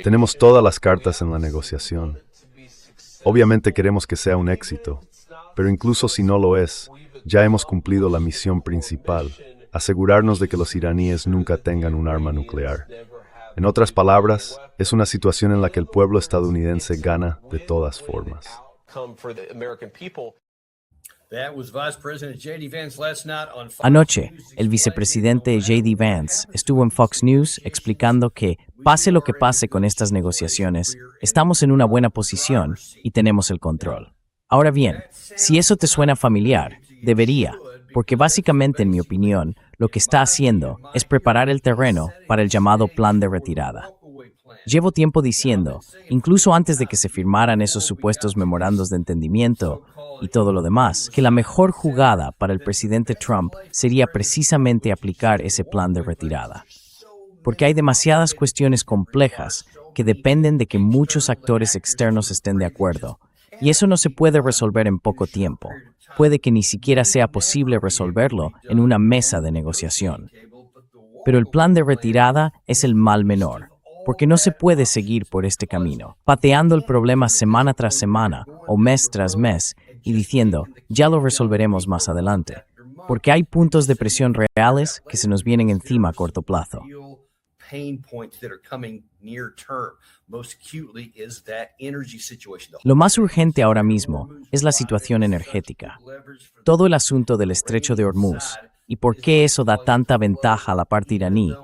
Tenemos todas las cartas en la negociación. Obviamente queremos que sea un éxito, pero incluso si no lo es, ya hemos cumplido la misión principal, asegurarnos de que los iraníes nunca tengan un arma nuclear. En otras palabras, es una situación en la que el pueblo estadounidense gana de todas formas. Anoche, el vicepresidente J.D. Vance estuvo en Fox News explicando que, pase lo que pase con estas negociaciones, estamos en una buena posición y tenemos el control. Ahora bien, si eso te suena familiar, debería, porque básicamente, en mi opinión, lo que está haciendo es preparar el terreno para el llamado plan de retirada. Llevo tiempo diciendo, incluso antes de que se firmaran esos supuestos memorandos de entendimiento y todo lo demás, que la mejor jugada para el presidente Trump sería precisamente aplicar ese plan de retirada. Porque hay demasiadas cuestiones complejas que dependen de que muchos actores externos estén de acuerdo, y eso no se puede resolver en poco tiempo. Puede que ni siquiera sea posible resolverlo en una mesa de negociación. Pero el plan de retirada es el mal menor, porque no se puede seguir por este camino, pateando el problema semana tras semana o mes tras mes y diciendo, ya lo resolveremos más adelante, porque hay puntos de presión reales que se nos vienen encima a corto plazo. Lo más urgente ahora mismo es la situación energética. Todo el asunto del estrecho de Hormuz y por qué eso da tanta ventaja a la parte iraní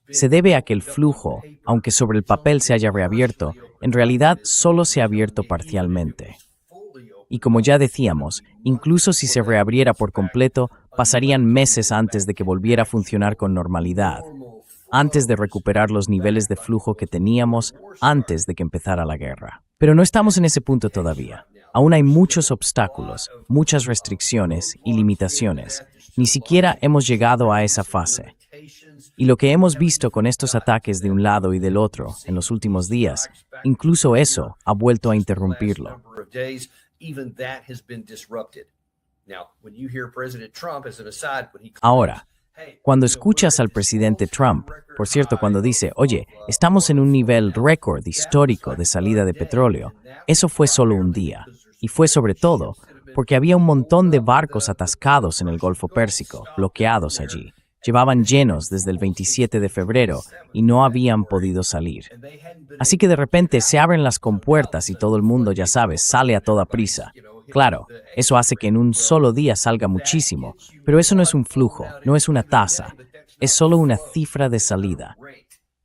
se debe a que el flujo, aunque sobre el papel se haya reabierto, en realidad solo se ha abierto parcialmente. Y como ya decíamos, incluso si se reabriera por completo, pasarían meses antes de que volviera a funcionar con normalidad, antes de recuperar los niveles de flujo que teníamos antes de que empezara la guerra. Pero no estamos en ese punto todavía. Aún hay muchos obstáculos, muchas restricciones y limitaciones. Ni siquiera hemos llegado a esa fase. Y lo que hemos visto con estos ataques de un lado y del otro en los últimos días, incluso eso ha vuelto a interrumpirlo. Ahora, cuando escuchas al presidente Trump, por cierto, cuando dice, oye, estamos en un nivel récord histórico de salida de petróleo, eso fue solo un día. Y fue sobre todo porque había un montón de barcos atascados en el Golfo Pérsico, bloqueados allí. Llevaban llenos desde el 27 de febrero y no habían podido salir. Así que de repente se abren las compuertas y todo el mundo, ya sabes, sale a toda prisa. Claro, eso hace que en un solo día salga muchísimo, pero eso no es un flujo, no es una tasa, es solo una cifra de salida.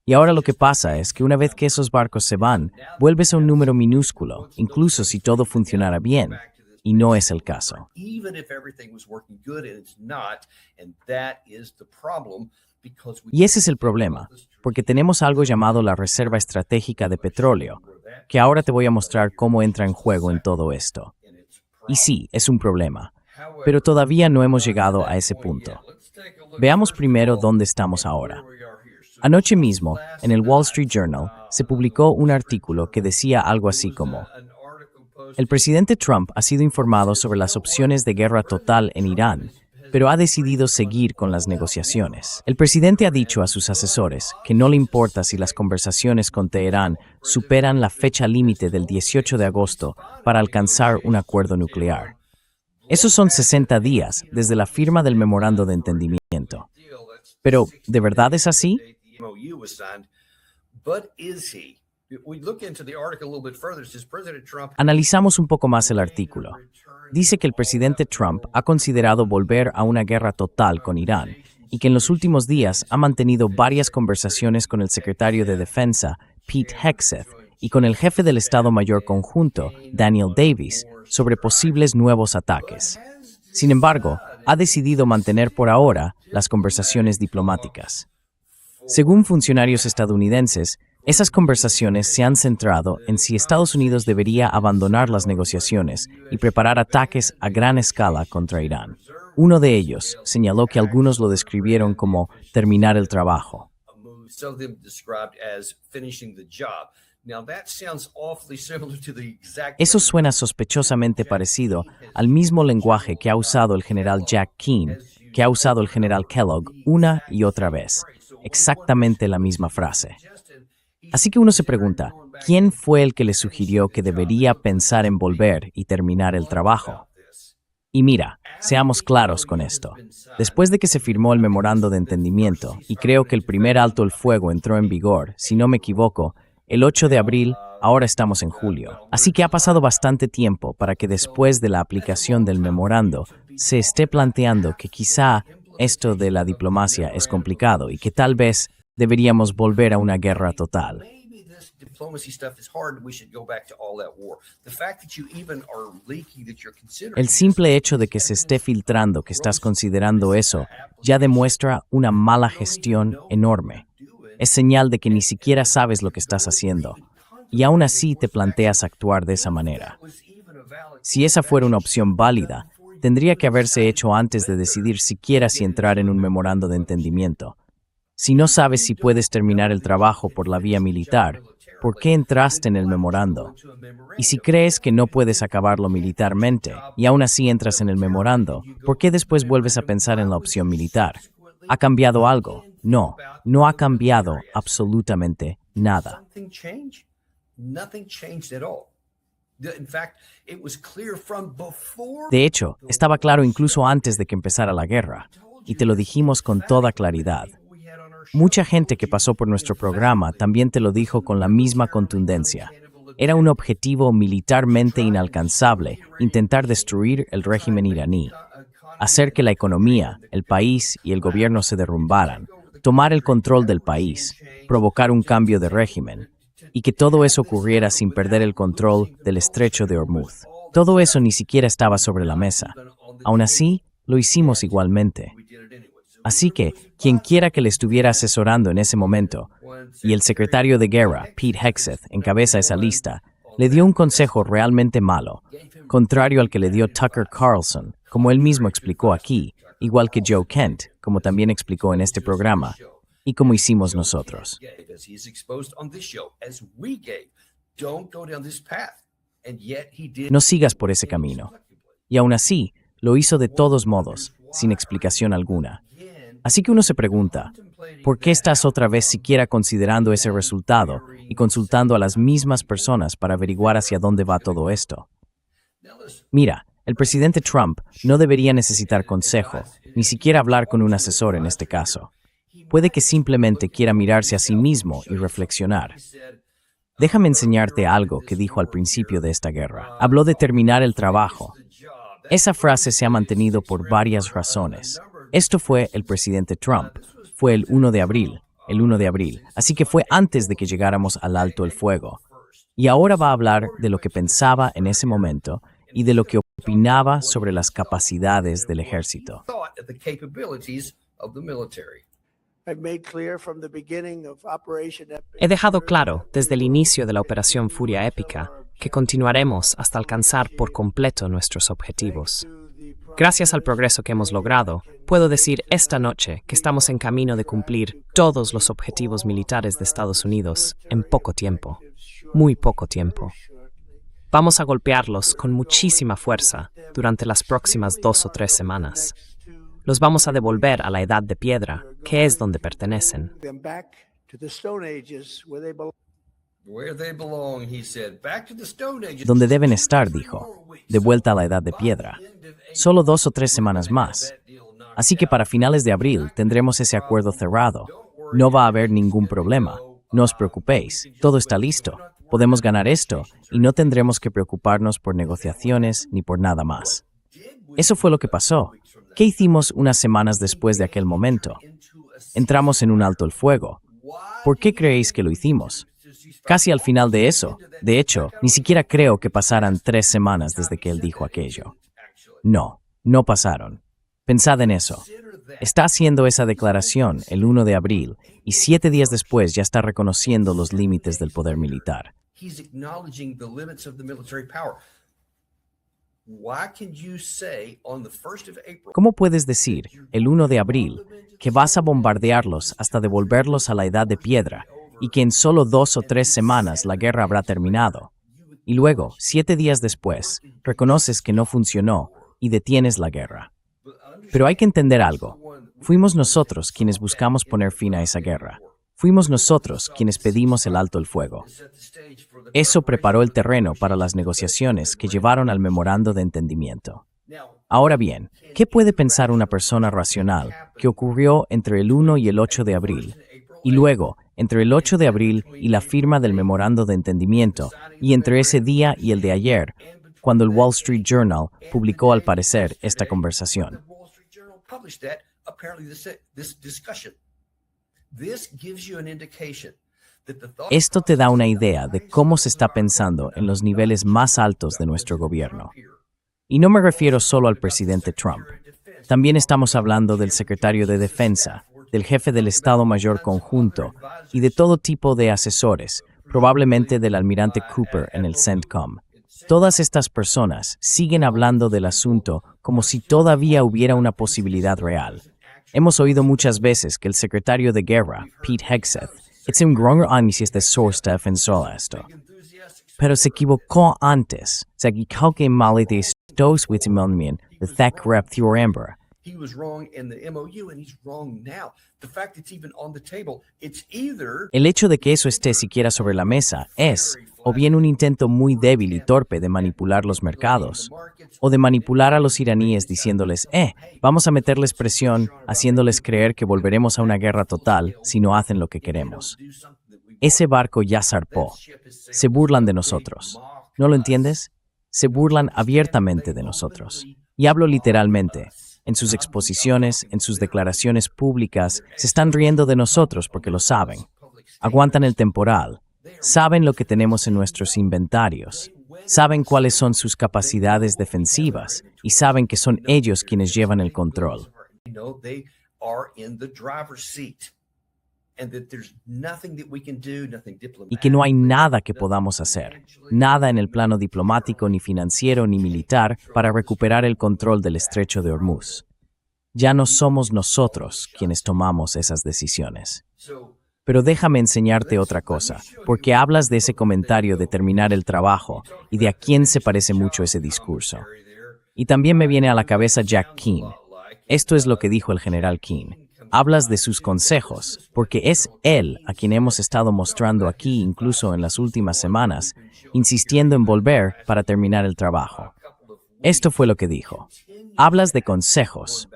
Y ahora lo que pasa es que una vez que esos barcos se van, vuelves a un número minúsculo, incluso si todo funcionara bien, y no es el caso. Y ese es el problema, porque tenemos algo llamado la Reserva Estratégica de Petróleo, que ahora te voy a mostrar cómo entra en juego en todo esto. Y sí, es un problema, pero todavía no hemos llegado a ese punto. Veamos primero dónde estamos ahora. Anoche mismo, en el Wall Street Journal, se publicó un artículo que decía algo así como: el presidente Trump ha sido informado sobre las opciones de guerra total en Irán, pero ha decidido seguir con las negociaciones. El presidente ha dicho a sus asesores que no le importa si las conversaciones con Teherán superan la fecha límite del 18 de agosto para alcanzar un acuerdo nuclear. Esos son 60 días desde la firma del memorando de entendimiento. Pero, ¿de verdad es así? Analizamos un poco más el artículo. Dice que el presidente Trump ha considerado volver a una guerra total con Irán y que en los últimos días ha mantenido varias conversaciones con el secretario de Defensa, Pete Hegseth, y con el jefe del Estado Mayor Conjunto, Daniel Davis, sobre posibles nuevos ataques. Sin embargo, ha decidido mantener por ahora las conversaciones diplomáticas. Según funcionarios estadounidenses, esas conversaciones se han centrado en si Estados Unidos debería abandonar las negociaciones y preparar ataques a gran escala contra Irán. Uno de ellos señaló que algunos lo describieron como terminar el trabajo. Eso suena sospechosamente parecido al mismo lenguaje que ha usado el general Jack Keane, que ha usado el general Kellogg una y otra vez. Exactamente la misma frase. Así que uno se pregunta, ¿quién fue el que le sugirió que debería pensar en volver y terminar el trabajo? Y mira, seamos claros con esto. Después de que se firmó el memorando de entendimiento, y creo que el primer alto el fuego entró en vigor, si no me equivoco, el 8 de abril, ahora estamos en julio. Así que ha pasado bastante tiempo para que después de la aplicación del memorando se esté planteando que quizá esto de la diplomacia es complicado y que tal vez deberíamos volver a una guerra total. El simple hecho de que se esté filtrando que estás considerando eso ya demuestra una mala gestión enorme. Es señal de que ni siquiera sabes lo que estás haciendo, y aún así te planteas actuar de esa manera. Si esa fuera una opción válida, tendría que haberse hecho antes de decidir siquiera si entrar en un memorando de entendimiento. Si no sabes si puedes terminar el trabajo por la vía militar, ¿por qué entraste en el memorando? Y si crees que no puedes acabarlo militarmente, y aún así entras en el memorando, ¿por qué después vuelves a pensar en la opción militar? ¿Ha cambiado algo? No, no ha cambiado absolutamente nada. De hecho, estaba claro incluso antes de que empezara la guerra, y te lo dijimos con toda claridad. Mucha gente que pasó por nuestro programa también te lo dijo con la misma contundencia. Era un objetivo militarmente inalcanzable intentar destruir el régimen iraní, hacer que la economía, el país y el gobierno se derrumbaran, tomar el control del país, provocar un cambio de régimen, y que todo eso ocurriera sin perder el control del estrecho de Hormuz. Todo eso ni siquiera estaba sobre la mesa. Aún así, lo hicimos igualmente. Así que, quien quiera que le estuviera asesorando en ese momento, y el secretario de guerra, Pete Hegseth, encabeza esa lista, le dio un consejo realmente malo, contrario al que le dio Tucker Carlson, como él mismo explicó aquí, igual que Joe Kent, como también explicó en este programa, y como hicimos nosotros. No sigas por ese camino. Y aún así, lo hizo de todos modos, sin explicación alguna. Así que uno se pregunta, ¿por qué estás otra vez siquiera considerando ese resultado y consultando a las mismas personas para averiguar hacia dónde va todo esto? Mira, el presidente Trump no debería necesitar consejo, ni siquiera hablar con un asesor en este caso. Puede que simplemente quiera mirarse a sí mismo y reflexionar. Déjame enseñarte algo que dijo al principio de esta guerra. Habló de terminar el trabajo. Esa frase se ha mantenido por varias razones. Esto fue el presidente Trump. Fue el 1 de abril. Así que fue antes de que llegáramos al alto el fuego. Y ahora va a hablar de lo que pensaba en ese momento y de lo que opinaba sobre las capacidades del ejército. He dejado claro desde el inicio de la Operación Furia Épica que continuaremos hasta alcanzar por completo nuestros objetivos. Gracias al progreso que hemos logrado, puedo decir esta noche que estamos en camino de cumplir todos los objetivos militares de Estados Unidos en poco tiempo, muy poco tiempo. Vamos a golpearlos con muchísima fuerza durante las próximas 2 o 3 semanas. Los vamos a devolver a la edad de piedra, que es donde pertenecen. Donde deben estar, dijo, de vuelta a la edad de piedra. Solo 2 o 3 semanas más. Así que para finales de abril tendremos ese acuerdo cerrado. No va a haber ningún problema. No os preocupéis, todo está listo. Podemos ganar esto y no tendremos que preocuparnos por negociaciones ni por nada más. Eso fue lo que pasó. ¿Qué hicimos unas semanas después de aquel momento? Entramos en un alto el fuego. ¿Por qué creéis que lo hicimos? Casi al final de eso. De hecho, ni siquiera creo que pasaran 3 semanas desde que él dijo aquello. No, no pasaron. Pensad en eso. Está haciendo esa declaración el 1 de abril y 7 días después ya está reconociendo los límites del poder militar. ¿Cómo puedes decir, el 1 de abril, que vas a bombardearlos hasta devolverlos a la edad de piedra y que en solo 2 o 3 semanas la guerra habrá terminado? Y luego, 7 días después, reconoces que no funcionó y detienes la guerra. Pero hay que entender algo. Fuimos nosotros quienes buscamos poner fin a esa guerra. Fuimos nosotros quienes pedimos el alto el fuego. Eso preparó el terreno para las negociaciones que llevaron al memorando de entendimiento. Ahora bien, ¿qué puede pensar una persona racional que ocurrió entre el 1 y el 8 de abril? Y luego, entre el 8 de abril y la firma del memorando de entendimiento, y entre ese día y el de ayer, cuando el Wall Street Journal publicó al parecer esta conversación. Esto te da una idea de cómo se está pensando en los niveles más altos de nuestro gobierno. Y no me refiero solo al presidente Trump. También estamos hablando del secretario de Defensa, del jefe del Estado Mayor Conjunto y de todo tipo de asesores, probablemente del almirante Cooper en el CENTCOM. Todas estas personas siguen hablando del asunto como si todavía hubiera una posibilidad real. Hemos oído muchas veces que el secretario de Guerra, Pete Hegseth, es un gran defensor de esto. Pero se equivocó antes. Se equivocó mal de estos wittimonmien de Thak Rep Theorember. He was wrong in the MOU and he's wrong now. The fact it's even on the table, it's either... El hecho de que eso esté siquiera sobre la mesa es, o bien un intento muy débil y torpe de manipular los mercados, o de manipular a los iraníes diciéndoles, vamos a meterles presión, haciéndoles creer que volveremos a una guerra total si no hacen lo que queremos. Ese barco ya zarpó. Se burlan de nosotros. ¿No lo entiendes? Se burlan abiertamente de nosotros. Y hablo literalmente. En sus exposiciones, en sus declaraciones públicas, se están riendo de nosotros porque lo saben. Aguantan el temporal. Saben lo que tenemos en nuestros inventarios. Saben cuáles son sus capacidades defensivas y saben que son ellos quienes llevan el control. Y que no hay nada que podamos hacer, nada en el plano diplomático, ni financiero, ni militar, para recuperar el control del estrecho de Hormuz. Ya no somos nosotros quienes tomamos esas decisiones. Pero déjame enseñarte otra cosa, porque hablas de ese comentario de terminar el trabajo y de a quién se parece mucho ese discurso. Y también me viene a la cabeza Jack Keane. Esto es lo que dijo el general Keane. Hablas de sus consejos, porque es él a quien hemos estado mostrando aquí incluso en las últimas semanas, insistiendo en volver para terminar el trabajo. Esto fue lo que dijo. Hablas de consejos,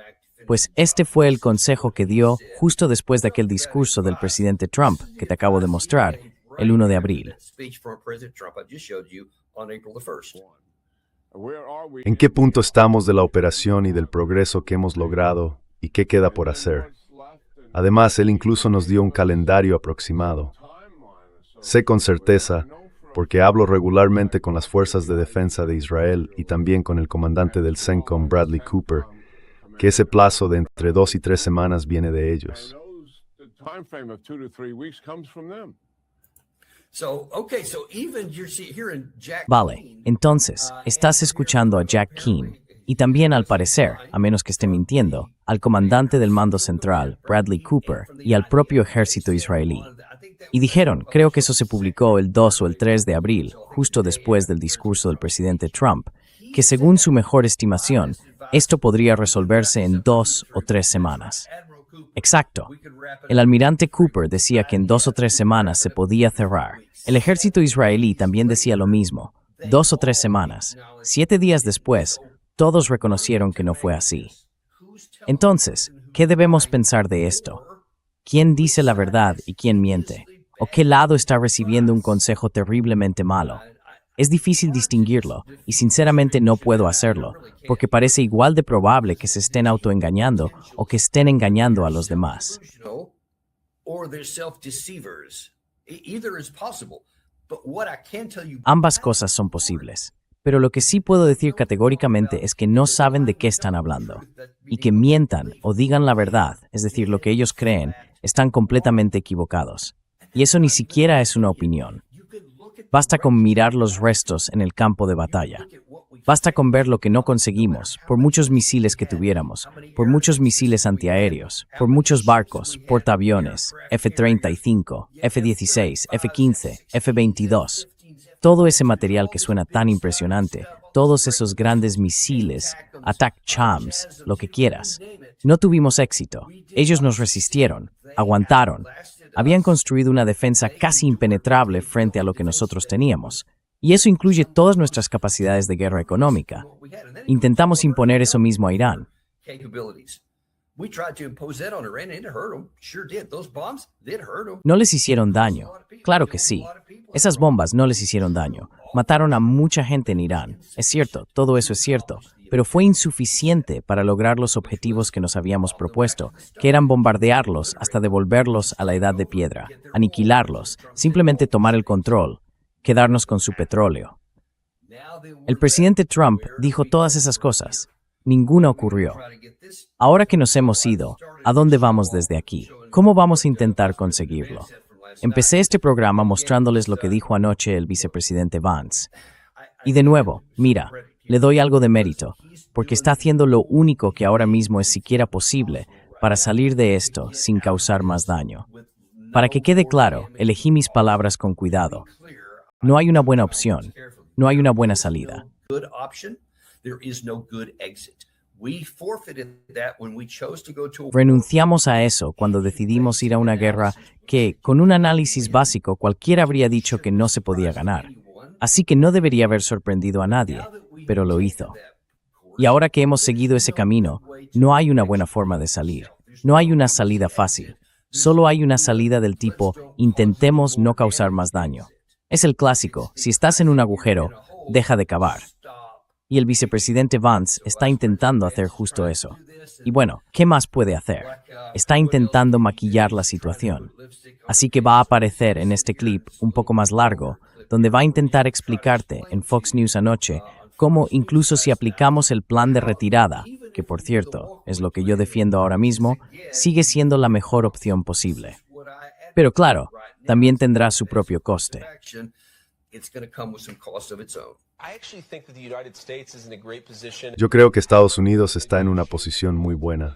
pues este fue el consejo que dio justo después de aquel discurso del presidente Trump que te acabo de mostrar, el 1 de abril. ¿En qué punto estamos de la operación y del progreso que hemos logrado y qué queda por hacer? Además, él incluso nos dio un calendario aproximado. Sé con certeza, porque hablo regularmente con las fuerzas de defensa de Israel y también con el comandante del CENTCOM, Bradley Cooper, que ese plazo de entre 2 y 3 semanas viene de ellos. Vale, entonces, estás escuchando a Jack Keane, y también al parecer, a menos que esté mintiendo, al comandante del mando central, Bradley Cooper, y al propio ejército israelí. Y dijeron, creo que eso se publicó el 2 o el 3 de abril, justo después del discurso del presidente Trump, que según su mejor estimación, esto podría resolverse en 2 o 3 semanas. Exacto. El almirante Cooper decía que en 2 o 3 semanas se podía cerrar. El ejército israelí también decía lo mismo, 2 o 3 semanas. 7 días después, todos reconocieron que no fue así. Entonces, ¿qué debemos pensar de esto? ¿Quién dice la verdad y quién miente? ¿O qué lado está recibiendo un consejo terriblemente malo? Es difícil distinguirlo, y sinceramente no puedo hacerlo, porque parece igual de probable que se estén autoengañando o que estén engañando a los demás. Ambas cosas son posibles. Pero lo que sí puedo decir categóricamente es que no saben de qué están hablando. Y que mientan o digan la verdad, es decir, lo que ellos creen, están completamente equivocados. Y eso ni siquiera es una opinión. Basta con mirar los restos en el campo de batalla. Basta con ver lo que no conseguimos, por muchos misiles que tuviéramos, por muchos misiles antiaéreos, por muchos barcos, portaaviones, F-35, F-16, F-15, F-22. Todo ese material que suena tan impresionante, todos esos grandes misiles, attack chams, lo que quieras. No tuvimos éxito. Ellos nos resistieron, aguantaron, Habían construido una defensa casi impenetrable frente a lo que nosotros teníamos. Y eso incluye todas nuestras capacidades de guerra económica. Intentamos imponer eso mismo a Irán. ¿No les hicieron daño? Claro que sí. Esas bombas no les hicieron daño. Mataron a mucha gente en Irán. Es cierto, todo eso es cierto. Pero fue insuficiente para lograr los objetivos que nos habíamos propuesto, que eran bombardearlos hasta devolverlos a la edad de piedra, aniquilarlos, simplemente tomar el control, quedarnos con su petróleo. El presidente Trump dijo todas esas cosas. Ninguna ocurrió. Ahora que nos hemos ido, ¿a dónde vamos desde aquí? ¿Cómo vamos a intentar conseguirlo? Empecé este programa mostrándoles lo que dijo anoche el vicepresidente Vance. Y de nuevo, mira, le doy algo de mérito, porque está haciendo lo único que ahora mismo es siquiera posible para salir de esto sin causar más daño. Para que quede claro, elegí mis palabras con cuidado. No hay una buena opción, no hay una buena salida. Renunciamos a eso cuando decidimos ir a una guerra que, con un análisis básico, cualquiera habría dicho que no se podía ganar. Así que no debería haber sorprendido a nadie, pero lo hizo. Y ahora que hemos seguido ese camino, no hay una buena forma de salir. No hay una salida fácil. Solo hay una salida del tipo, intentemos no causar más daño. Es el clásico, si estás en un agujero, deja de cavar. Y el vicepresidente Vance está intentando hacer justo eso. Y bueno, ¿qué más puede hacer? Está intentando maquillar la situación. Así que va a aparecer en este clip un poco más largo, donde va a intentar explicarte en Fox News anoche cómo incluso si aplicamos el plan de retirada, que por cierto es lo que yo defiendo ahora mismo, sigue siendo la mejor opción posible. Pero claro, también tendrá su propio coste. Yo creo que Estados Unidos está en una posición muy buena,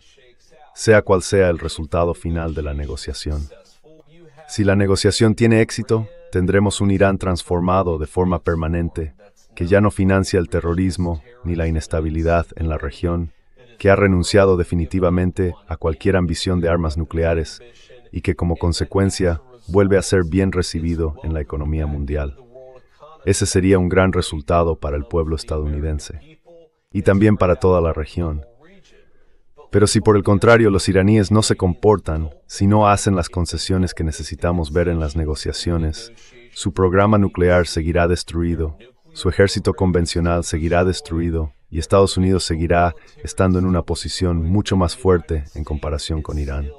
sea cual sea el resultado final de la negociación. Si la negociación tiene éxito, tendremos un Irán transformado de forma permanente, que ya no financia el terrorismo ni la inestabilidad en la región, que ha renunciado definitivamente a cualquier ambición de armas nucleares y que como consecuencia vuelve a ser bien recibido en la economía mundial. Ese sería un gran resultado para el pueblo estadounidense y también para toda la región. Pero si por el contrario los iraníes no se comportan, si no hacen las concesiones que necesitamos ver en las negociaciones, su programa nuclear seguirá destruido, su ejército convencional seguirá destruido y Estados Unidos seguirá estando en una posición mucho más fuerte en comparación con Irán.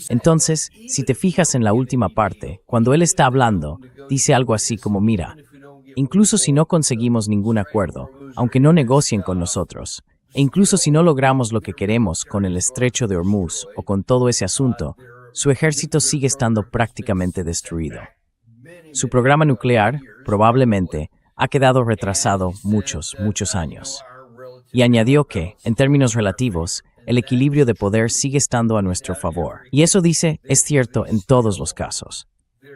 Entonces, si te fijas en la última parte, cuando él está hablando, dice algo así como, mira, incluso si no conseguimos ningún acuerdo, aunque no negocien con nosotros, e incluso si no logramos lo que queremos con el estrecho de Hormuz o con todo ese asunto, su ejército sigue estando prácticamente destruido. Su programa nuclear, probablemente, ha quedado retrasado muchos años. Y añadió que, en términos relativos, el equilibrio de poder sigue estando a nuestro favor. Y eso dice, es cierto en todos los casos.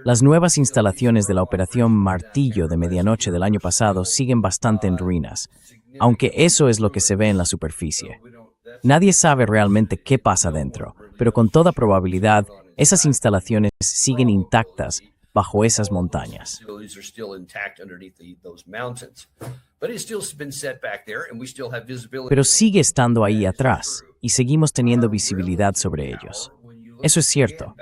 Las nuevas instalaciones de la Operación Martillo de medianoche del año pasado siguen bastante en ruinas, aunque eso es lo que se ve en la superficie. Nadie sabe realmente qué pasa dentro, pero con toda probabilidad, esas instalaciones siguen intactas bajo esas montañas. Pero sigue estando ahí atrás, y seguimos teniendo visibilidad sobre ellos. Eso es cierto.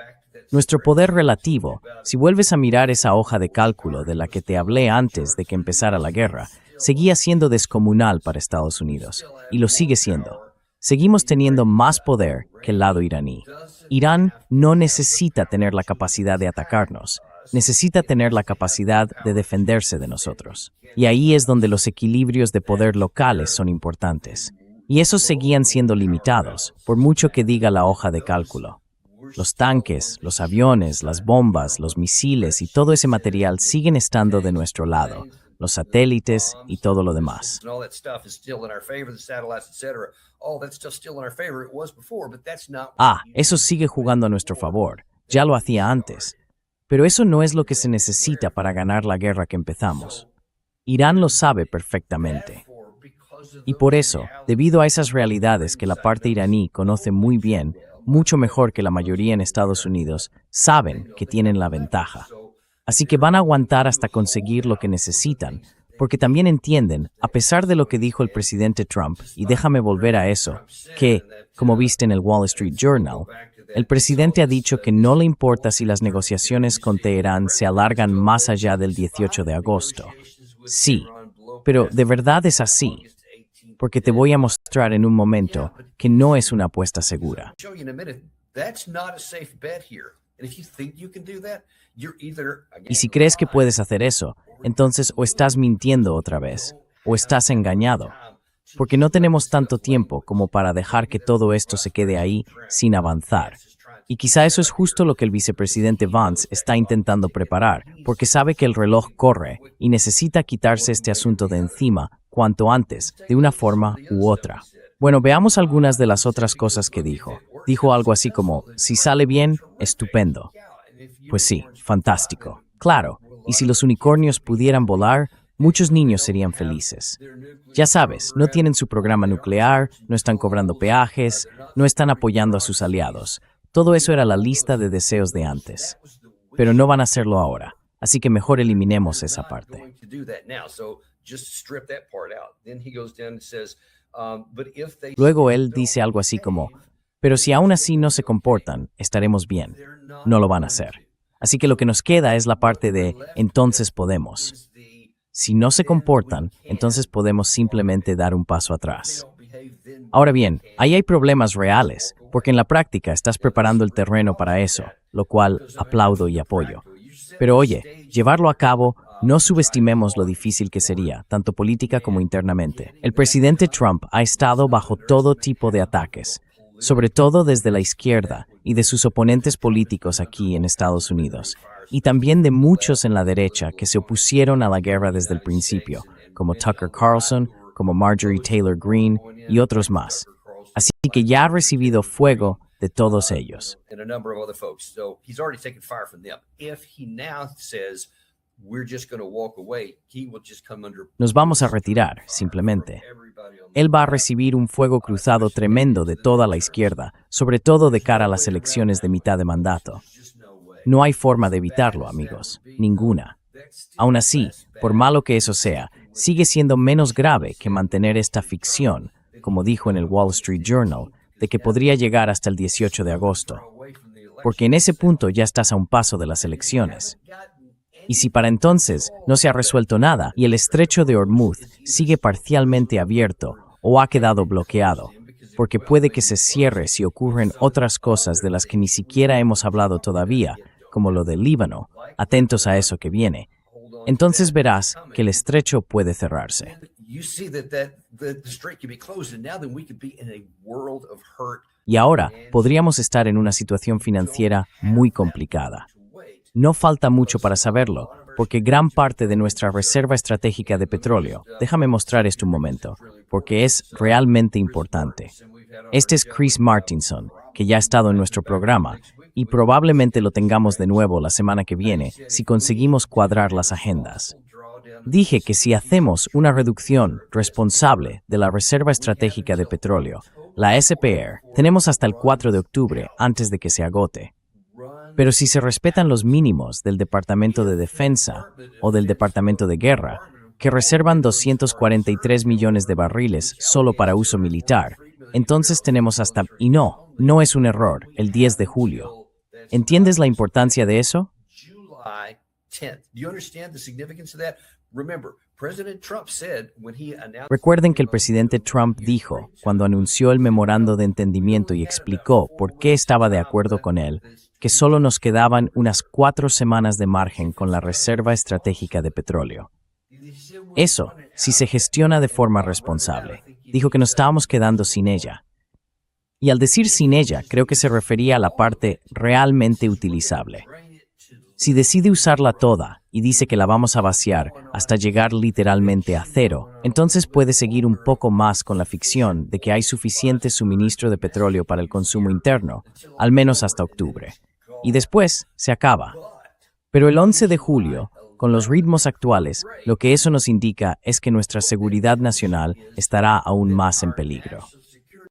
Nuestro poder relativo, si vuelves a mirar esa hoja de cálculo de la que te hablé antes de que empezara la guerra, seguía siendo descomunal para Estados Unidos, y lo sigue siendo. Seguimos teniendo más poder que el lado iraní. Irán no necesita tener la capacidad de atacarnos, necesita tener la capacidad de defenderse de nosotros. Y ahí es donde los equilibrios de poder locales son importantes. Y esos seguían siendo limitados, por mucho que diga la hoja de cálculo. Los tanques, los aviones, las bombas, los misiles y todo ese material siguen estando de nuestro lado, los satélites y todo lo demás. Eso sigue jugando a nuestro favor, ya lo hacía antes. Pero eso no es lo que se necesita para ganar la guerra que empezamos. Irán lo sabe perfectamente. Y por eso, debido a esas realidades que la parte iraní conoce muy bien, mucho mejor que la mayoría en Estados Unidos, saben que tienen la ventaja. Así que van a aguantar hasta conseguir lo que necesitan, porque también entienden, a pesar de lo que dijo el presidente Trump, y déjame volver a eso, que, como viste en el Wall Street Journal, el presidente ha dicho que no le importa si las negociaciones con Teherán se alargan más allá del 18 de agosto. Sí, pero de verdad es así, porque te voy a mostrar en un momento que no es una apuesta segura. Y si crees que puedes hacer eso, entonces o estás mintiendo otra vez, o estás engañado, porque no tenemos tanto tiempo como para dejar que todo esto se quede ahí sin avanzar. Y quizá eso es justo lo que el vicepresidente Vance está intentando preparar, porque sabe que el reloj corre y necesita quitarse este asunto de encima cuanto antes, de una forma u otra. Bueno, veamos algunas de las otras cosas que dijo. Dijo algo así como, si sale bien, estupendo. Pues sí, fantástico. Claro, y si los unicornios pudieran volar, muchos niños serían felices. Ya sabes, no tienen su programa nuclear, no están cobrando peajes, no están apoyando a sus aliados. Todo eso era la lista de deseos de antes. Pero no van a hacerlo ahora, así que mejor eliminemos esa parte. Luego él dice algo así como, pero si aún así no se comportan, estaremos bien. No lo van a hacer. Así que lo que nos queda es la parte de, entonces podemos. Si no se comportan, entonces podemos simplemente dar un paso atrás. Ahora bien, ahí hay problemas reales, porque en la práctica estás preparando el terreno para eso, lo cual aplaudo y apoyo. Pero oye, llevarlo a cabo, no subestimemos lo difícil que sería, tanto política como internamente. El presidente Trump ha estado bajo todo tipo de ataques, sobre todo desde la izquierda y de sus oponentes políticos aquí en Estados Unidos, y también de muchos en la derecha que se opusieron a la guerra desde el principio, como Tucker Carlson, como Marjorie Taylor Greene y otros más. Así que ya ha recibido fuego de todos ellos. Nos vamos a retirar, simplemente. Él va a recibir un fuego cruzado tremendo de toda la izquierda, sobre todo de cara a las elecciones de mitad de mandato. No hay forma de evitarlo, amigos, ninguna. Aún así, por malo que eso sea, sigue siendo menos grave que mantener esta ficción, como dijo en el Wall Street Journal, de que podría llegar hasta el 18 de agosto. Porque en ese punto ya estás a un paso de las elecciones. Y si para entonces no se ha resuelto nada y el estrecho de Hormuz sigue parcialmente abierto o ha quedado bloqueado, porque puede que se cierre si ocurren otras cosas de las que ni siquiera hemos hablado todavía, como lo del Líbano, atentos a eso que viene, entonces verás que el estrecho puede cerrarse. Y ahora podríamos estar en una situación financiera muy complicada. No falta mucho para saberlo, porque gran parte de nuestra reserva estratégica de petróleo, déjame mostrar esto un momento, porque es realmente importante. Este es Chris Martinson, que ya ha estado en nuestro programa, y probablemente lo tengamos de nuevo la semana que viene si conseguimos cuadrar las agendas. Dije que si hacemos una reducción responsable de la reserva estratégica de petróleo, la SPR, tenemos hasta el 4 de octubre antes de que se agote. Pero si se respetan los mínimos del Departamento de Defensa o del Departamento de Guerra, que reservan 243 millones de barriles solo para uso militar, entonces tenemos hasta, y no es un error, el 10 de julio. ¿Entiendes la importancia de eso? Recuerden que el presidente Trump dijo, cuando anunció el memorando de entendimiento y explicó por qué estaba de acuerdo con él, que solo nos quedaban unas 4 semanas de margen con la reserva estratégica de petróleo. Eso, si se gestiona de forma responsable, dijo que nos estábamos quedando sin ella. Y al decir sin ella, creo que se refería a la parte realmente utilizable. Si decide usarla toda y dice que la vamos a vaciar hasta llegar literalmente a cero, entonces puede seguir un poco más con la ficción de que hay suficiente suministro de petróleo para el consumo interno, al menos hasta octubre. Y después se acaba. Pero el 11 de julio, con los ritmos actuales, lo que eso nos indica es que nuestra seguridad nacional estará aún más en peligro.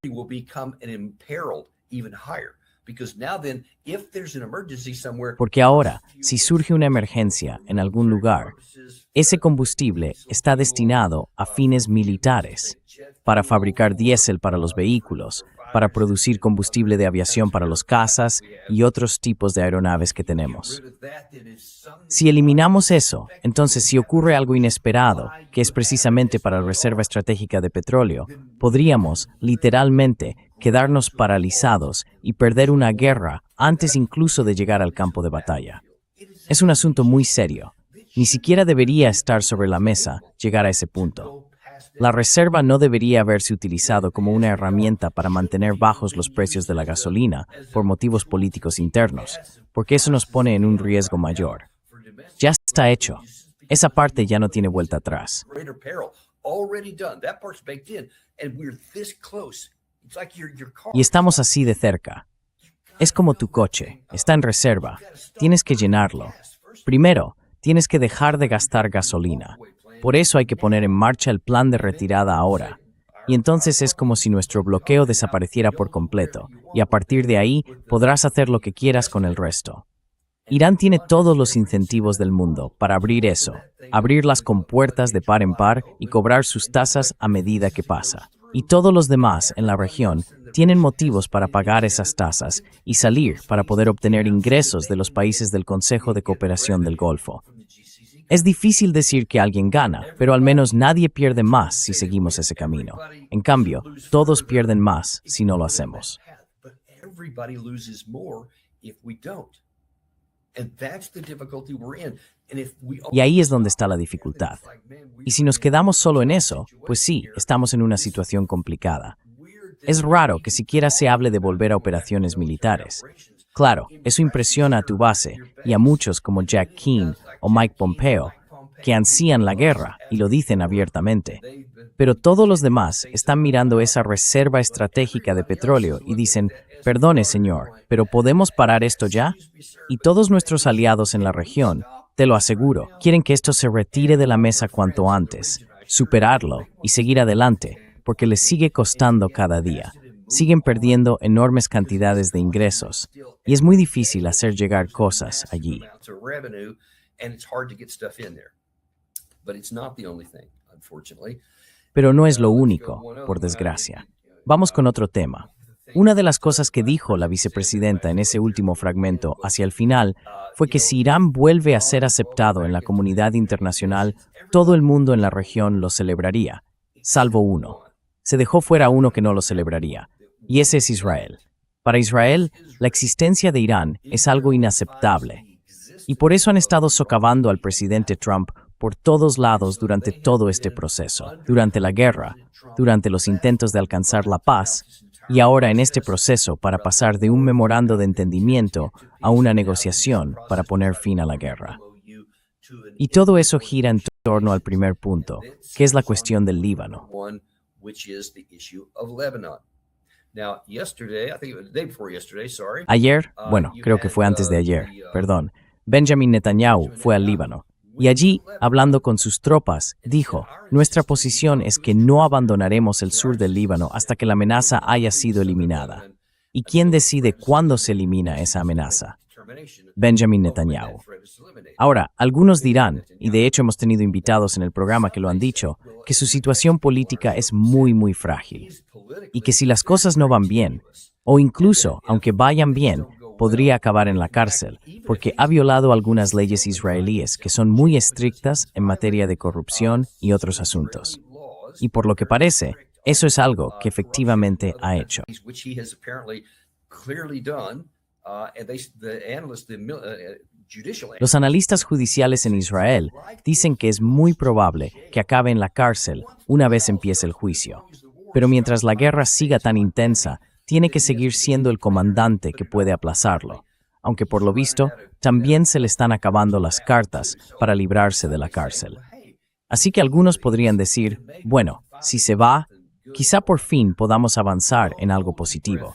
Will become an imperiled even higher. Because now then, if there's an emergency somewhere, Porque ahora, si surge una emergencia en algún lugar, ese combustible está destinado a fines militares, para fabricar diésel para los vehículos, para producir combustible de aviación para los cazas y otros tipos de aeronaves que tenemos. Si eliminamos eso, entonces si ocurre algo inesperado, que es precisamente para la reserva estratégica de petróleo, podríamos, literalmente, quedarnos paralizados y perder una guerra antes incluso de llegar al campo de batalla. Es un asunto muy serio. Ni siquiera debería estar sobre la mesa llegar a ese punto. La reserva no debería haberse utilizado como una herramienta para mantener bajos los precios de la gasolina por motivos políticos internos, porque eso nos pone en un riesgo mayor. Ya está hecho. Esa parte ya no tiene vuelta atrás. greater peril already done. That part's baked in, and we're this close. It's like your car. Y estamos así de cerca. Es como tu coche, está en reserva. Tienes que llenarlo. Primero, tienes que dejar de gastar gasolina. Por eso hay que poner en marcha el plan de retirada ahora. Y entonces es como si nuestro bloqueo desapareciera por completo, y a partir de ahí podrás hacer lo que quieras con el resto. Irán tiene todos los incentivos del mundo para abrir eso, abrir las compuertas de par en par y cobrar sus tasas a medida que pasa. Y todos los demás en la región tienen motivos para pagar esas tasas y salir para poder obtener ingresos de los países del Consejo de Cooperación del Golfo. Es difícil decir que alguien gana, pero al menos nadie pierde más si seguimos ese camino. En cambio, todos pierden más si no lo hacemos. But everybody loses more if we don't. And that's the difficulty we're in. And if we Y ahí es donde está la dificultad. Y si nos quedamos solo en eso, pues sí, estamos en una situación complicada. Es raro que siquiera se hable de volver a operaciones militares. Claro, eso impresiona a tu base y a muchos como Jack Keane o Mike Pompeo, que ansían la guerra y lo dicen abiertamente. Pero todos los demás están mirando esa reserva estratégica de petróleo y dicen, perdone señor, pero ¿podemos parar esto ya? Y todos nuestros aliados en la región, te lo aseguro, quieren que esto se retire de la mesa cuanto antes, superarlo y seguir adelante, porque les sigue costando cada día. Siguen perdiendo enormes cantidades de ingresos y es muy difícil hacer llegar cosas allí. to revenue, and it's hard to get stuff in there. But it's not the only thing, unfortunately. Pero no es lo único, por desgracia. Vamos con otro tema. Una de las cosas que dijo la vicepresidenta en ese último fragmento hacia el final fue que si Irán vuelve a ser aceptado en la comunidad internacional, todo el mundo en la región lo celebraría, salvo uno. Se dejó fuera uno que no lo celebraría, y ese es Israel. Para Israel, la existencia de Irán es algo inaceptable, y por eso han estado socavando al presidente Trump por todos lados durante todo este proceso, durante la guerra, durante los intentos de alcanzar la paz, y ahora en este proceso para pasar de un memorando de entendimiento a una negociación para poner fin a la guerra. Y todo eso gira en torno al primer punto, que es la cuestión del Líbano. One, which is the issue of Lebanon. Now, yesterday, I think it was the day before yesterday, sorry. Ayer, bueno, creo que fue antes de ayer, perdón, Benjamin Netanyahu fue al Líbano. Y allí, hablando con sus tropas, dijo, nuestra posición es que no abandonaremos el sur del Líbano hasta que la amenaza haya sido eliminada. ¿Y quién decide cuándo se elimina esa amenaza? Benjamin Netanyahu. Ahora, algunos dirán, y de hecho hemos tenido invitados en el programa que lo han dicho, que su situación política es muy frágil. Y que si las cosas no van bien, o incluso, aunque vayan bien, podría acabar en la cárcel, porque ha violado algunas leyes israelíes que son muy estrictas en materia de corrupción y otros asuntos. Y por lo que parece, eso es algo que efectivamente ha hecho. Which he has apparently clearly done, and the analysts, judicial Los analistas judiciales en Israel dicen que es muy probable que acabe en la cárcel una vez empiece el juicio. Pero mientras la guerra siga tan intensa, tiene que seguir siendo el comandante que puede aplazarlo, aunque por lo visto también se le están acabando las cartas para librarse de la cárcel. Así que algunos podrían decir, bueno, si se va, quizá por fin podamos avanzar en algo positivo.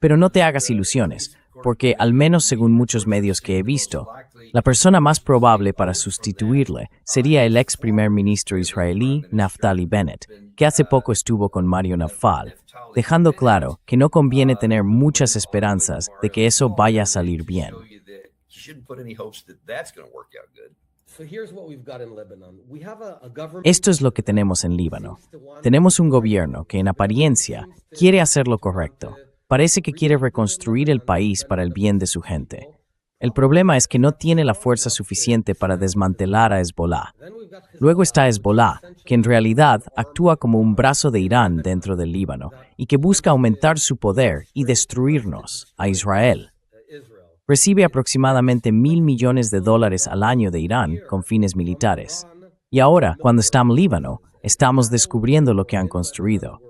Pero no te hagas ilusiones, porque al menos según muchos medios que he visto, La persona más probable para sustituirle sería el ex primer ministro israelí Naftali Bennett, que hace poco estuvo con Mario Nafal, dejando claro que no conviene tener muchas esperanzas de que eso vaya a salir bien. Esto es lo que tenemos en Líbano. Tenemos un gobierno que en apariencia quiere hacer lo correcto. Parece que quiere reconstruir el país para el bien de su gente. El problema es que no tiene la fuerza suficiente para desmantelar a Hezbollah. Luego está Hezbollah, que en realidad actúa como un brazo de Irán dentro del Líbano y que busca aumentar su poder y destruirnos, a Israel. Recibe aproximadamente $1.000 millones al año de Irán con fines militares. Y ahora, cuando está en Líbano, estamos descubriendo lo que han construido.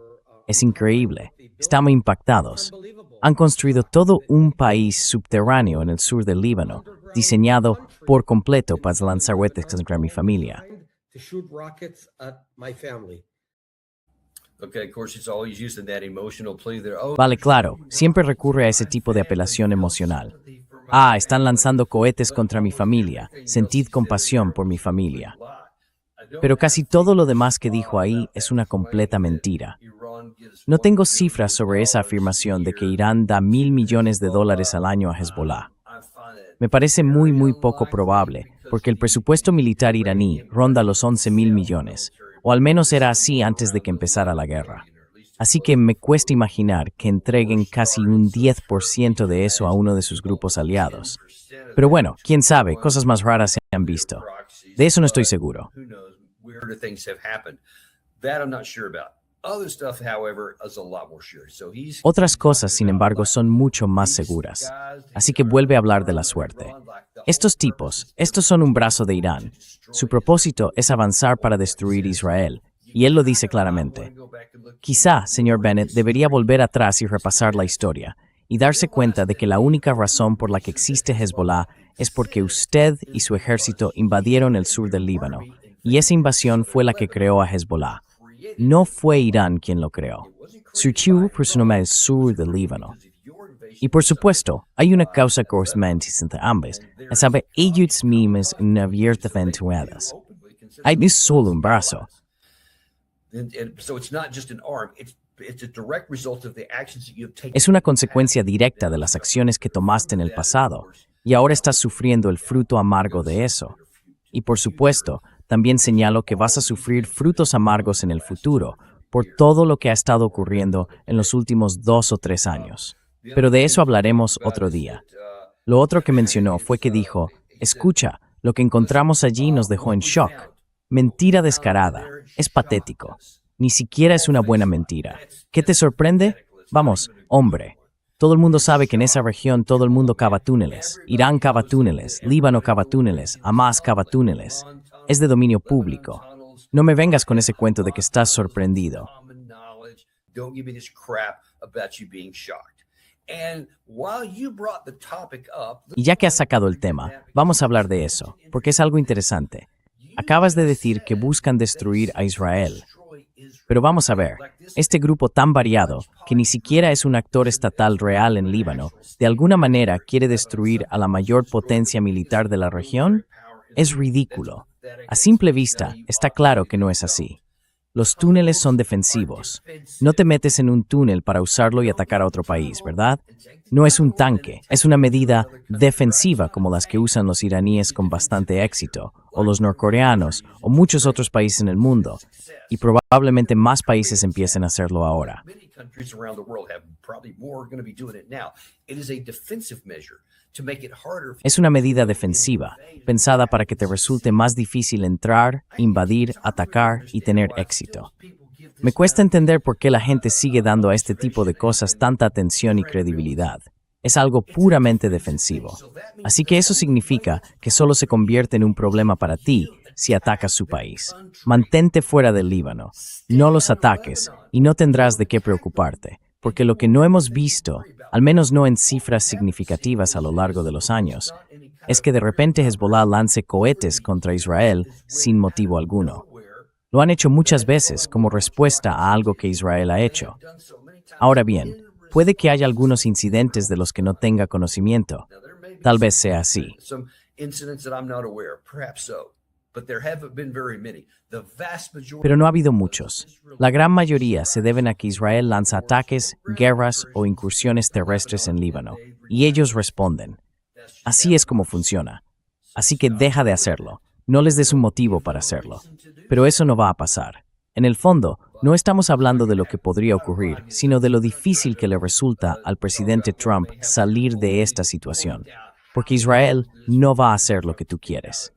Es increíble. Estamos impactados. Han construido todo un país subterráneo en el sur del Líbano, diseñado por completo para lanzar cohetes contra mi familia. Vale, claro, siempre recurre a ese tipo de apelación emocional. Están lanzando cohetes contra mi familia. Sentid compasión por mi familia. Pero casi todo lo demás que dijo ahí es una completa mentira. No tengo cifras sobre esa afirmación de que Irán da $1.000 millones al año a Hezbollah. Me parece muy poco probable, porque el presupuesto militar iraní ronda los $11.000 millones, o al menos era así antes de que empezara la guerra. Así que me cuesta imaginar que entreguen casi un 10% de eso a uno de sus grupos aliados. Pero bueno, quién sabe, cosas más raras se han visto. De eso no estoy seguro. Otras cosas, sin embargo, son mucho más seguras. Así que vuelve a hablar de la suerte. Estos son un brazo de Irán. Su propósito es avanzar para destruir Israel. Y él lo dice claramente. Quizá, señor Bennett, debería volver atrás y repasar la historia, y darse cuenta de que la única razón por la que existe Hezbollah es porque usted y su ejército invadieron el sur del Líbano, y esa invasión fue la que creó a Hezbollah. No fue Irán quien lo creó. Surgió por su nombre el sur del Líbano. Y por supuesto, hay una causa correspondiente entre ambas, a saber, ellos mismos no abiertamente eventuadas. Hay no solo un brazo. Es una consecuencia directa de las acciones que tomaste en el pasado, y ahora estás sufriendo el fruto amargo de eso. Y por supuesto, también señalo que vas a sufrir frutos amargos en el futuro, por todo lo que ha estado ocurriendo en los últimos 2 o 3 años. Pero de eso hablaremos otro día. Lo otro que mencionó fue que dijo, escucha, lo que encontramos allí nos dejó en shock. Mentira descarada. Es patético. Ni siquiera es una buena mentira. ¿Qué te sorprende? Vamos, hombre. Todo el mundo sabe que en esa región todo el mundo cava túneles. Irán cava túneles, Líbano cava túneles, Hamas cava túneles. Es de dominio público. No me vengas con ese cuento de que estás sorprendido. Y ya que has sacado el tema, vamos a hablar de eso, porque es algo interesante. Acabas de decir que buscan destruir a Israel. Pero vamos a ver, este grupo tan variado, que ni siquiera es un actor estatal real en Líbano, ¿de alguna manera quiere destruir a la mayor potencia militar de la región? Es ridículo. A simple vista, está claro que no es así. Los túneles son defensivos. No te metes en un túnel para usarlo y atacar a otro país, ¿verdad? No es un tanque, es una medida defensiva como las que usan los iraníes con bastante éxito, o los norcoreanos, o muchos otros países en el mundo, y probablemente más países empiecen a hacerlo ahora. Es una medida defensiva, pensada para que te resulte más difícil entrar, invadir, atacar y tener éxito. Me cuesta entender por qué la gente sigue dando a este tipo de cosas tanta atención y credibilidad. Es algo puramente defensivo. Así que eso significa que solo se convierte en un problema para ti si atacas su país. Mantente fuera del Líbano, no los ataques y no tendrás de qué preocuparte, porque lo que no hemos visto, al menos no en cifras significativas a lo largo de los años, es que de repente Hezbollah lance cohetes contra Israel sin motivo alguno. Lo han hecho muchas veces como respuesta a algo que Israel ha hecho. Ahora bien, puede que haya algunos incidentes de los que no tenga conocimiento. Tal vez sea así. incidents that I'm not aware of? Perhaps so. But there haven't been very many. The vast majority. Pero no ha habido muchos. La gran mayoría se deben a que Israel lanza ataques, guerras o incursiones terrestres en Líbano, y ellos responden. Así es como funciona. Así que deja de hacerlo. No les des un motivo para hacerlo. Pero eso no va a pasar. En el fondo, no estamos hablando de lo que podría ocurrir, sino de lo difícil que le resulta al presidente Trump salir de esta situación. Porque Israel no va a hacer lo que tú quieres.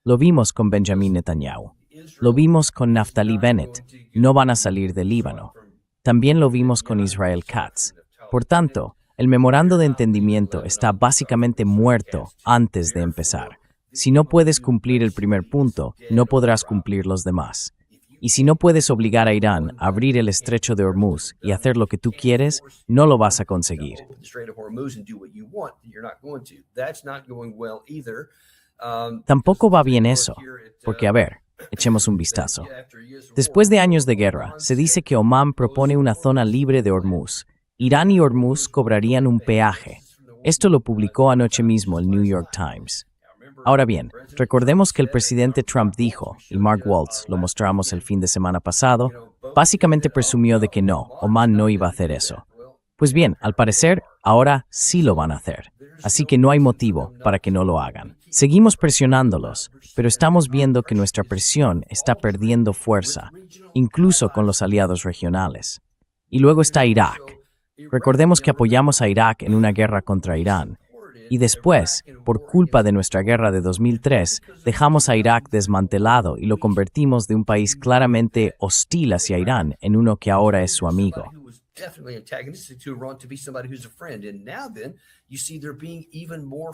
Lo vimos con Benjamin Netanyahu. Lo vimos con Naftali Bennett. No van a salir del Líbano. También lo vimos con Israel Katz. Por tanto, el memorando de entendimiento está básicamente muerto antes de empezar. Si no puedes cumplir el primer punto, no podrás cumplir los demás. Y si no puedes obligar a Irán a abrir el estrecho de Hormuz y hacer lo que tú quieres, no lo vas a conseguir. Tampoco va bien eso, porque a ver, echemos un vistazo. Después de años de guerra, se dice que Omán propone una zona libre de Hormuz. Irán y Hormuz cobrarían un peaje. Esto lo publicó anoche mismo el New York Times. Ahora bien, recordemos que el presidente Trump dijo, y Mark Waltz, lo mostramos el fin de semana pasado, básicamente presumió de que no, Omán no iba a hacer eso. Pues bien, al parecer, ahora sí lo van a hacer. Así que no hay motivo para que no lo hagan. Seguimos presionándolos, pero estamos viendo que nuestra presión está perdiendo fuerza, incluso con los aliados regionales. Y luego está Irak. Recordemos que apoyamos a Irak en una guerra contra Irán. Y después, por culpa de nuestra guerra de 2003, dejamos a Irak desmantelado y lo convertimos de un país claramente hostil hacia Irán en uno que ahora es su amigo.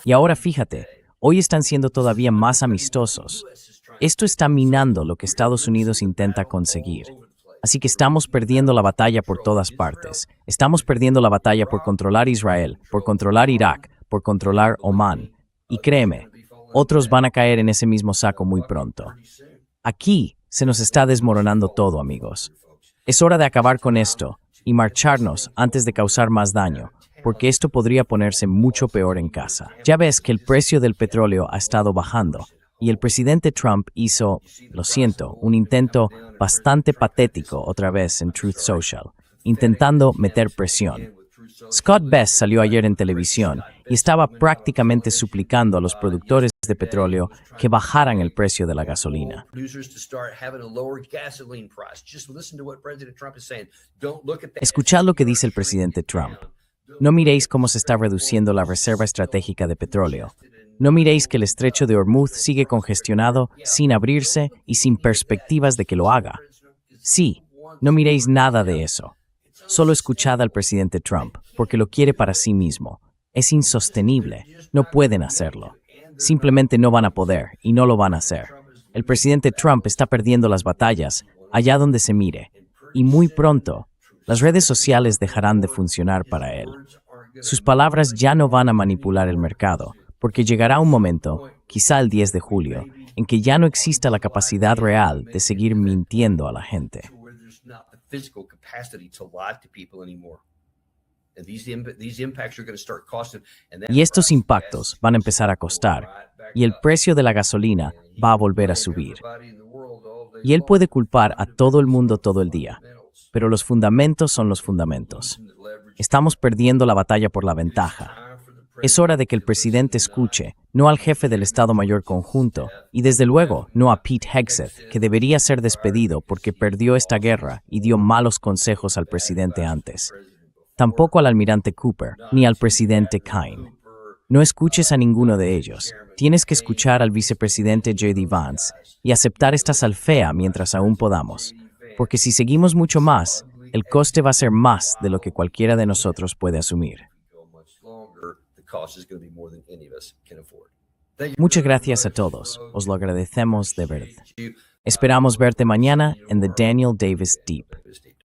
Y ahora fíjate, hoy están siendo todavía más amistosos. Esto está minando lo que Estados Unidos intenta conseguir. Así que estamos perdiendo la batalla por todas partes. Estamos perdiendo la batalla por controlar Israel, por controlar Irak, por controlar Omán. Y créeme, otros van a caer en ese mismo saco muy pronto. Aquí se nos está desmoronando todo, amigos. Es hora de acabar con esto y marcharnos antes de causar más daño, porque esto podría ponerse mucho peor en casa. Ya ves que el precio del petróleo ha estado bajando, y el presidente Trump hizo, lo siento, un intento bastante patético otra vez en Truth Social, intentando meter presión. Scott Best salió ayer en televisión y estaba prácticamente suplicando a los productores de petróleo que bajaran el precio de la gasolina. Escuchad lo que dice el presidente Trump. No miréis cómo se está reduciendo la reserva estratégica de petróleo. No miréis que el estrecho de Hormuz sigue congestionado, sin abrirse y sin perspectivas de que lo haga. Sí, no miréis nada de eso. Solo escuchad al presidente Trump, porque lo quiere para sí mismo. Es insostenible. No pueden hacerlo. Simplemente no van a poder, y no lo van a hacer. El presidente Trump está perdiendo las batallas, allá donde se mire. Y muy pronto, las redes sociales dejarán de funcionar para él. Sus palabras ya no van a manipular el mercado, porque llegará un momento, quizá el 10 de julio, en que ya no exista la capacidad real de seguir mintiendo a la gente. Y estos impactos van a empezar a costar, y el precio de la gasolina va a volver a subir. Y él puede culpar a todo el mundo todo el día, pero los fundamentos son los fundamentos. Estamos perdiendo la batalla por la ventaja. Es hora de que el presidente escuche, no al jefe del Estado Mayor Conjunto, y desde luego no a Pete Hegseth, que debería ser despedido porque perdió esta guerra y dio malos consejos al presidente antes. Tampoco al almirante Cooper, ni al presidente Kaine. No escuches a ninguno de ellos. Tienes que escuchar al vicepresidente J.D. Vance y aceptar esta salfea mientras aún podamos. Porque si seguimos mucho más, el coste va a ser más de lo que cualquiera de nosotros puede asumir. Muchas gracias a todos. Os lo agradecemos de verdad. Esperamos verte mañana en The Daniel Davis Deep.